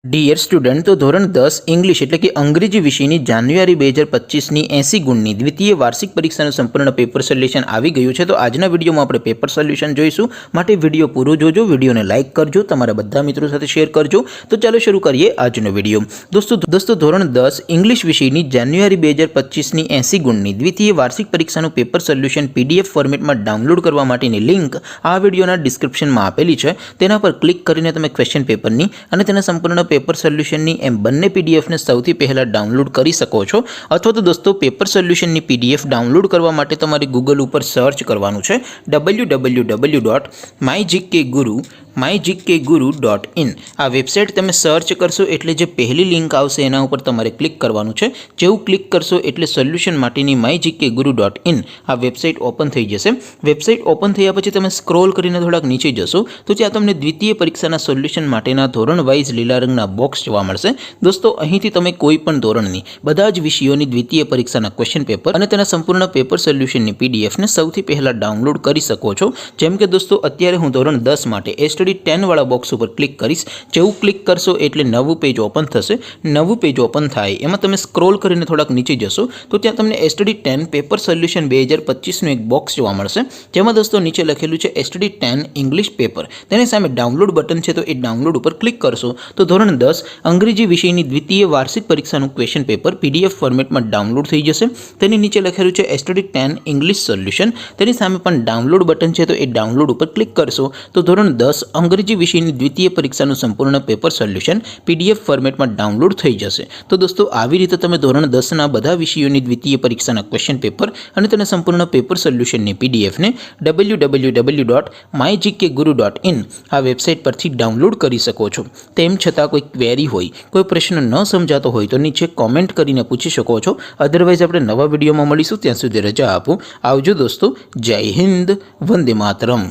Dear student, તો ધોરણ 10 English એટલે કે અંગ્રેજી વિષયની જાન્યુઆરી 2025ની 80 ગુણની દ્વિતીય વાર્ષિક પરીક્ષાનું સંપૂર્ણ પેપર સોલ્યુશન આવી ગયું છે। તો આજના વિડીયોમાં આપણે પેપર સોલ્યુશન જોઈશું, માટે વિડીયો પૂરો જોજો, વિડીયોને લાઇક કરજો, તમારા બધા મિત્રો સાથે શેર કરજો। તો ચાલો શરૂ કરીએ આજનો વિડીયો। દોસ્તો ધોરણ 10 ઇંગ્લિશ વિષયની જાન્યુઆરી 2025ની 80 ગુણની દ્વિતીય વાર્ષિક પરીક્ષાનું પેપર સોલ્યુશન પીડીએફ ફોર્મેટમાં ડાઉનલોડ કરવા માટેની લિંક આ વિડીયોના ડિસ્ક્રિપ્શનમાં આપેલી છે। તેના પર ક્લિક કરીને તમે ક્વેશ્ચન પેપરની અને તેના સંપૂર્ણ પેપર સોલ્યુશનની એમ બંને પીડીએફને સૌથી પહેલાં ડાઉનલોડ કરી શકો છો। અથવા તો દોસ્તો પેપર સોલ્યુશનની પીડીએફ ડાઉનલોડ કરવા માટે તમારે ગૂગલ ઉપર સર્ચ કરવાનું છે www.mygkguru.in। આ વેબસાઇટ તમે સર્ચ કરશો એટલે જે પહેલી લિંક આવશે એના ઉપર તમારે ક્લિક કરવાનું છે। જેવું ક્લિક કરશો એટલે સોલ્યુશન માટેની mygkguru.in આ વેબસાઇટ ઓપન થઈ જશે। વેબસાઇટ ઓપન થયા પછી તમે સ્ક્રોલ કરીને થોડાક નીચે જશો તો ત્યાં તમને દ્વિતીય પરીક્ષાના સોલ્યુશન માટેના ધોરણ વાઇઝ લીલા રંગના બોક્સ જોવા મળશે। દોસ્તો અહીંથી તમે કોઈ પણ ધોરણની બધા જ વિષયોની દ્વિતીય પરીક્ષાના ક્વેશ્ચન પેપર અને તેના સંપૂર્ણ પેપર સોલ્યુશનની પીડીએફને સૌથી પહેલાં ડાઉનલોડ કરી શકો છો। જેમ કે દોસ્તો અત્યારે હું ધોરણ 10 માટે સ્ટડી 10 વાળા બોક્સ ઉપર ક્લિક કરીશ। જેવું ક્લિક કરશો એટલે નવું પેજ ઓપન થશે। નવું પેજ ઓપન થાય એમાં તમે સ્ક્રોલ કરીને થોડાક નીચે જશો તો ત્યાં તમને સ્ટડી 10 પેપર સોલ્યુશન 2025નું એક બોક્સ જોવા મળશે। જેમાં દોસ્તો નીચે લખેલું છે સ્ટડી 10 ઇંગ્લિશ પેપર, તેની સામે ડાઉનલોડ બટન છે તો એ ડાઉનલોડ ઉપર ક્લિક કરશો તો ધોરણ 10 અંગ્રેજી વિષયની દ્વિતીય વાર્ષિક પરીક્ષાનું ક્વેશ્ચન પેપર પીડીએફ ફોર્મેટમાં ડાઉનલોડ થઈ જશે। તેની નીચે લખેલું છે સ્ટડી 10 ઇંગ્લિશ સોલ્યુશન, તેની સામે પણ ડાઉનલોડ બટન છે તો એ ડાઉનલોડ ઉપર ક્લિક કરશો તો ધોરણ 10 અંગ્રેજી વિષયની દ્વિતીય પરીક્ષાનું સંપૂર્ણ પેપર સોલ્યુશન પીડીએફ ફોર્મેટમાં ડાઉનલોડ થઈ જશે। તો દોસ્તો આવી રીતે તમે ધોરણ 10ના બધા વિષયોની દ્વિતીય પરીક્ષાના ક્વેશ્ચન પેપર અને તેના સંપૂર્ણ પેપર સોલ્યુશનની પીડીએફને www.mygkguru.in આ વેબસાઇટ પરથી ડાઉનલોડ કરી શકો છો। તેમ છતાં કોઈ ક્વેરી હોય, કોઈ પ્રશ્ન ન સમજાતો હોય તો નીચે કોમેન્ટ કરીને પૂછી શકો છો। અધરવાઇઝ આપણે નવા વિડીયોમાં મળીશું, ત્યાં સુધી રજા આપો। આવજો દોસ્તો, જય હિન્દ, વંદે માતરમ।